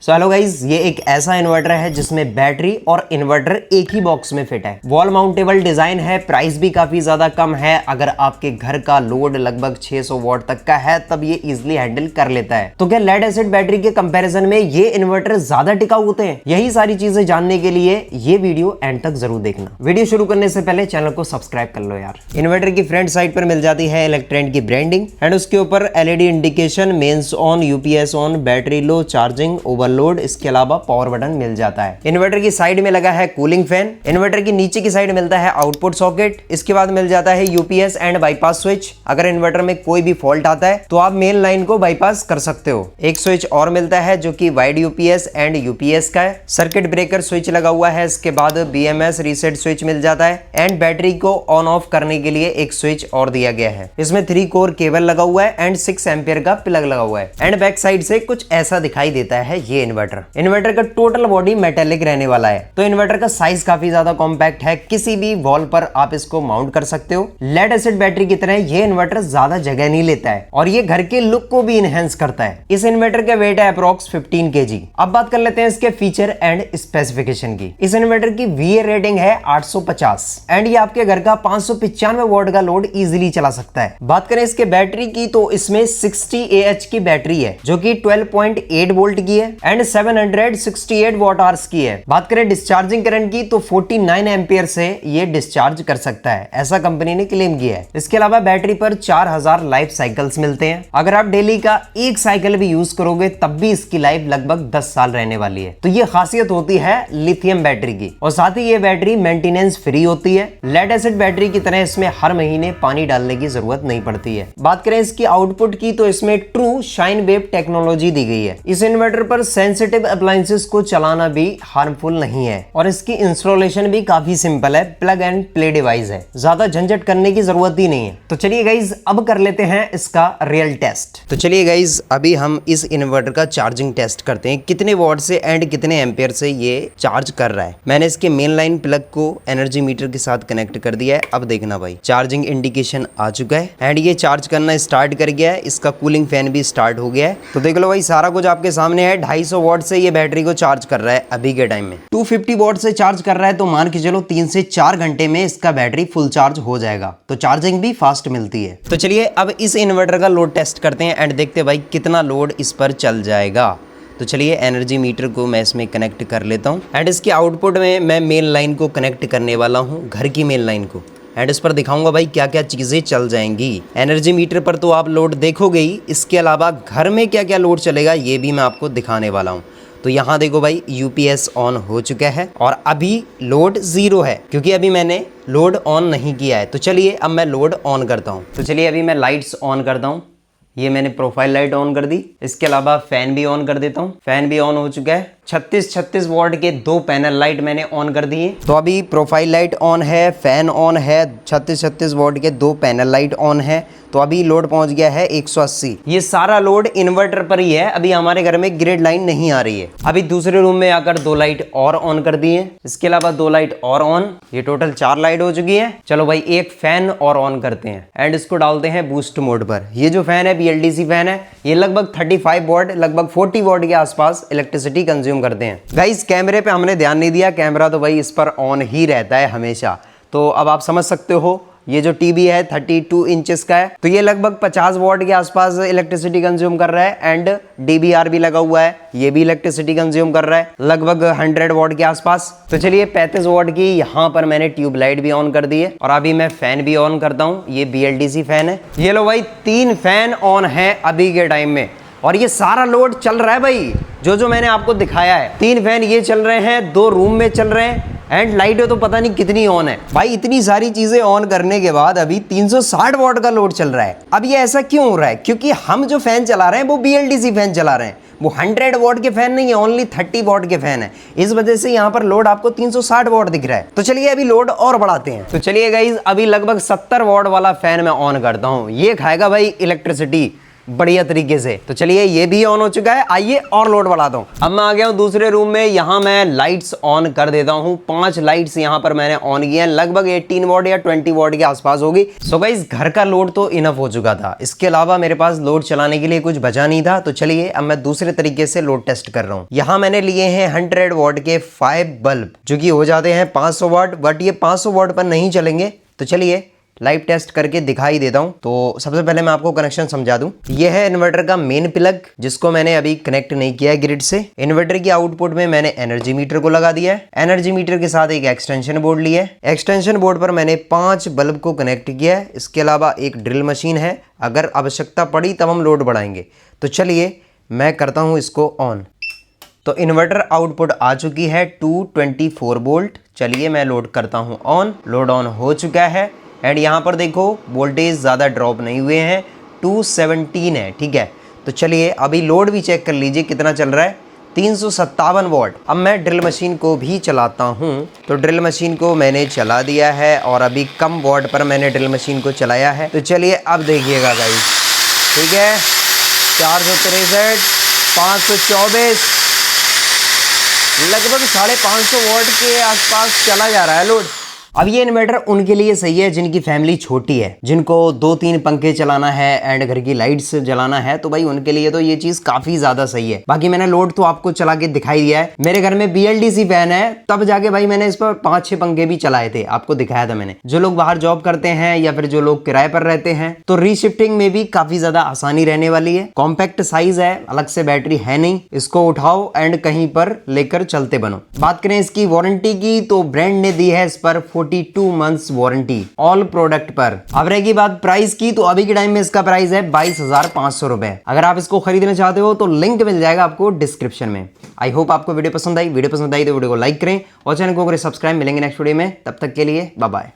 So hello guys, ये एक ऐसा इन्वर्टर है जिसमें बैटरी और इन्वर्टर एक ही बॉक्स में फिट है। वॉल माउंटेबल डिजाइन है, प्राइस भी काफी ज्यादा कम है। अगर आपके घर का लोड लगभग 600 वॉट तक का है तब ये इजिली हैंडल कर लेता है। तो क्या लेड एसिड बैटरी के कंपैरिजन में ये इन्वर्टर ज्यादा टिकाऊ होते हैं? यही सारी चीजें जानने के लिए ये वीडियो एंड तक जरूर देखना। वीडियो शुरू करने से पहले चैनल को सब्सक्राइब कर लो यार। इन्वर्टर की फ्रंट साइड पर मिल जाती है इलेक्ट्रेंट की ब्रांडिंग एंड उसके ऊपर LED indication, mains on, UPS on, battery low, charging, overload, इसके अलावा पावर बटन मिल जाता है। इन्वर्टर की साइड में लगा है कूलिंग फैन। इन्वर्टर की नीचे की साइड मिलता है आउटपुट सॉकेट। इसके बाद मिल जाता है यूपीएस एंड बाईपास स्विच। अगर इन्वर्टर में कोई भी फॉल्ट आता है तो आप मेन लाइन को बाईपास कर सकते हो। एक स्विच और मिलता है जो कि वाइड यूपीएस एंड यूपीएस का है। सर्किट ब्रेकर स्विच लगा हुआ है। इसके बाद बीएमएस रीसेट स्विच मिल जाता है एंड बैटरी को ऑन ऑफ करने के लिए एक स्विच और दिया गया है। इसमें 3 कोर केबल लगा हुआ है एंड 6 एम्पियर का प्लग लगा हुआ है एंड बैक साइड से कुछ ऐसा दिखाई देता है ये इन्वर्टर। इन्वर्टर का टोटल बॉडी मेटेलिक रहने वाला है। तो इन्वर्टर का साइज काफी ज्यादा कॉम्पैक्ट है, किसी भी वॉल पर आप इसको माउंट कर सकते हो। लेड एसिड बैटरी की तरह ये इन्वर्टर ज्यादा जगह नहीं लेता है और ये घर के लुक को भी इनहेंस करता है। इस इन्वर्टर का वेट है अप्रोक्स 15 kg। अब बात कर लेते हैं इसके फीचर एंड स्पेसिफिकेशन की। इस इन्वर्टर की VA रेटिंग है 850 एंड ये आपके घर का 595 वॉट का लोड इजिली चला सकता है। बात करें इसके बैटरी की तो इसमें 60 AH की बैटरी है जो कि 12.8 वोल्ट की है एंड 768 वॉट आवर्स की है। बात करें डिस्चार्जिंग करंट की तो 49 एम्पियर से ये डिस्चार्ज कर सकता है, ऐसा कंपनी ने क्लेम किया है। इसके अलावा बैटरी पर 4000 लाइफ साइकिल्स मिलते हैं। अगर आप डेली का एक साइकिल भी यूज करोगे तब भी इसकी लाइफ लगभग 10 साल रहने वाली है। तो ये खासियत होती है लिथियम बैटरी की और साथ ही ये बैटरी मेंटेनेंस फ्री होती है। लेड एसिड बैटरी की तरह इसमें हर महीने पानी डालने की जरूरत नहीं पड़ती है। बात करें इसकी आउटपुट की तो इसमें ट्रू शाइन वेव टेक्नोलॉजी दी गई है। इस इन्वर्टर पर सेंसिटिव अप्लायंसेस को चलाना भी हार्मफुल नहीं है और इसकी इंस्टॉलेशन भी काफी सिंपल है, प्लग एंड प्ले डिवाइस है, ज्यादा झंझट करने की जरूरत ही नहीं है। तो चलिए गाइज अब कर लेते हैं इसका रियल टेस्ट। तो चलिए गाइज अभी हम इस इन्वर्टर का चार्जिंग टेस्ट करते हैं, कितने वॉट से एंड कितने एम्पियर से ये चार्ज कर रहा है। मैंने इसके मेन लाइन प्लग को एनर्जी मीटर के साथ कनेक्ट कर दिया है। अब देखना भाई, चार्जिंग इंडिकेशन आ चुका है एंड ये चार्ज करना स्टार्ट कर गया है। इसका कूलिंग फैन भी स्टार्ट हो गया है। तो देख लो भाई, सारा कुछ आपके सामने है। 250 वॉट से ये बैटरी को चार्ज कर रहा है अभी के टाइम में। 250 वॉट से चार्ज कर रहा है तो मान के चलो 3 से 4 घंटे में इसका बैटरी फुल चार्ज हो जाएगा। तो चार्जिंग भी फास्ट मिलती है। तो चलिए अब इस इन्वर्टर का लोड टेस्ट करते हैं एंड देखते हैं भाई कितना लोड इस पर चल जाएगा। तो चलिए एनर्जी मीटर को मैं इसमें कनेक्ट कर लेता हूँ एंड इसके आउटपुट में मैं मेन लाइन को कनेक्ट करने वाला हूँ, घर की मेन लाइन को, एंड इस पर दिखाऊंगा भाई क्या क्या चीजें चल जाएंगी। एनर्जी मीटर पर तो आप लोड देखोगे ही, इसके अलावा घर में क्या क्या लोड चलेगा ये भी मैं आपको दिखाने वाला हूँ। तो यहाँ देखो भाई, यूपीएस ऑन हो चुका है और अभी लोड 0 है क्योंकि अभी मैंने लोड ऑन नहीं किया है। तो चलिए अब मैं लोड ऑन करता हूँ। तो चलिए अभी मैं लाइट्स ऑन करता हूँ। ये मैंने प्रोफाइल लाइट ऑन कर दी। इसके अलावा फैन भी ऑन कर देता हूँ। फैन भी ऑन हो चुका है। 36 वॉट के 2 पैनल लाइट मैंने ऑन कर दिए। तो अभी प्रोफाइल लाइट ऑन है, फैन ऑन है, 36 वॉट के 2 पैनल लाइट ऑन है। तो अभी लोड पहुंच गया है 180। ये सारा लोड इन्वर्टर पर ही है, अभी हमारे घर में ग्रिड लाइन नहीं आ रही है। अभी दूसरे रूम में आकर 2 लाइट और ऑन कर दी है। इसके अलावा 2 लाइट और ऑन, ये टोटल 4 लाइट हो चुकी है। चलो भाई एक फैन और ऑन करते हैं एंड इसको डालते हैं बूस्ट मोड पर। ये जो फैन है BLDC फैन है, ये लगभग 35 वॉट, लगभग 40 वॉट के आसपास इलेक्ट्रिसिटी कंज्यूम करते हैं। गाइस कैमरे पे हमने ध्यान नहीं दिया, कैमरा तो भाई इस पर ऑन ही रहता है हमेशा। तो अब आप समझ सकते हो, ये जो टीवी है 32 इंचेस का है, तो ये लगभग 50 वॉट के आसपास इलेक्ट्रिसिटी कंज्यूम कर रहा है एंड DVR भी लगा हुआ है, ये भी इलेक्ट्रिसिटी कंज्यूम कर रहा है लगभग 100 वॉट के आसपास। तो चलिए 35 वॉट की यहाँ पर मैंने ट्यूबलाइट भी ऑन कर दी है और अभी मैं फैन भी ऑन करता हूँ। ये BLDC फैन है। ये लो भाई 3 फैन ऑन है अभी के टाइम में और ये सारा लोड चल रहा है भाई, जो मैंने आपको दिखाया है। 3 फैन ये चल रहे हैं, 2 रूम में चल रहे हैं एंड लाइट तो पता नहीं कितनी ऑन है। भाई इतनी सारी चीजें ऑन करने के बाद अभी 360 वॉट का लोड चल रहा है। अब ये ऐसा क्यों हो रहा है? क्योंकि हम जो फैन चला रहे हैं वो BLDC फैन चला रहे हैं, वो 100 वॉट के फैन नहीं है, ओनली 30 वॉट के फैन है। इस वजह से यहाँ पर लोड आपको 360 वॉट दिख रहा है। तो चलिए अभी लोड और बढ़ाते हैं। तो चलिए गाइज अभी लगभग 70 वॉट वाला फैन मैं ऑन करता हूँ। ये खाएगा भाई इलेक्ट्रिसिटी बढ़िया तरीके से। तो चलिए ये भी ऑन हो चुका है, आइए और लोड बढ़ाता हूँ। अब मैं आ गया हूँ दूसरे रूम में, यहाँ मैं लाइट्स ऑन कर देता हूँ। 5 लाइट्स यहाँ पर मैंने ऑन किए हैं, लगभग 18 वॉट या 20 वॉट के आसपास होगी। सो गाइस घर का लोड तो इनफ हो चुका था, इसके अलावा मेरे पास लोड चलाने के लिए कुछ बचा नहीं था। तो चलिए अब मैं दूसरे तरीके से लोड टेस्ट कर रहा हूँ। यहाँ मैंने लिए हैं 100 वॉट के 5 बल्ब, जो कि हो जाते हैं 500 वॉट, बट ये 500 वॉट पर नहीं चलेंगे। तो चलिए लाइव टेस्ट करके दिखाई देता हूं। तो सबसे पहले मैं आपको कनेक्शन समझा दूं। ये है इन्वर्टर का मेन प्लग, जिसको मैंने अभी कनेक्ट नहीं किया है ग्रिड से। इन्वर्टर की आउटपुट में मैंने एनर्जी मीटर को लगा दिया है। एनर्जी मीटर के साथ एक एक्सटेंशन बोर्ड लिया है। एक्सटेंशन बोर्ड पर मैंने 5 बल्ब को कनेक्ट किया है। इसके अलावा एक ड्रिल मशीन है, अगर आवश्यकता पड़ी तब हम लोड बढ़ाएंगे। तो चलिए मैं करता हूँ इसको ऑन। तो इन्वर्टर आउटपुट आ चुकी है 224 वोल्ट। चलिए मैं लोड करता हूँ ऑन। लोड ऑन हो चुका है एंड यहाँ पर देखो वोल्टेज ज़्यादा ड्रॉप नहीं हुए हैं, 217 है, ठीक है। तो चलिए अभी लोड भी चेक कर लीजिए कितना चल रहा है, 357 वॉट। अब मैं ड्रिल मशीन को भी चलाता हूँ। तो ड्रिल मशीन को मैंने चला दिया है और अभी कम वॉट पर मैंने ड्रिल मशीन को चलाया है। तो चलिए अब देखिएगा गाइस, ठीक है, 463, 524, लगभग 550 वॉट के आसपास चला जा रहा है लोड। अब ये इन्वर्टर उनके लिए सही है जिनकी फैमिली छोटी है, जिनको 2-3 पंखे चलाना है एंड घर की लाइट्स जलाना है, तो भाई उनके लिए तो ये चीज काफी ज्यादा सही है। बाकी मैंने लोड तो आपको चला के दिखाई दिया है। मेरे घर में BLDC फैन है, तब जाके भाई मैंने इस पर 5-6 पंखे भी चलाए थे, आपको दिखाया था मैंने। जो लोग बाहर जॉब करते हैं या फिर जो लोग किराए पर रहते हैं, तो रीशिफ्टिंग में भी काफी ज्यादा आसानी रहने वाली है। कॉम्पैक्ट साइज है, अलग से बैटरी है नहीं, इसको उठाओ एंड कहीं पर लेकर चलते बनो। बात करें इसकी वारंटी की, तो ब्रांड ने दी है इस पर 42 मंथ्स वारंटी ऑल प्रोडक्ट पर। अब रहेगी बात प्राइस की, तो अभी के टाइम में इसका प्राइस है 22,500 रुपए। अगर आप इसको खरीदना चाहते हो तो लिंक मिल जाएगा आपको डिस्क्रिप्शन में। आई होप आपको वीडियो पसंद आई। वीडियो पसंद आई तो वीडियो को लाइक करें और चैनल को करें सब्सक्राइब। मिलेंगे नेक्स्ट वीडियो में, तब तक के लिए बाय बाय।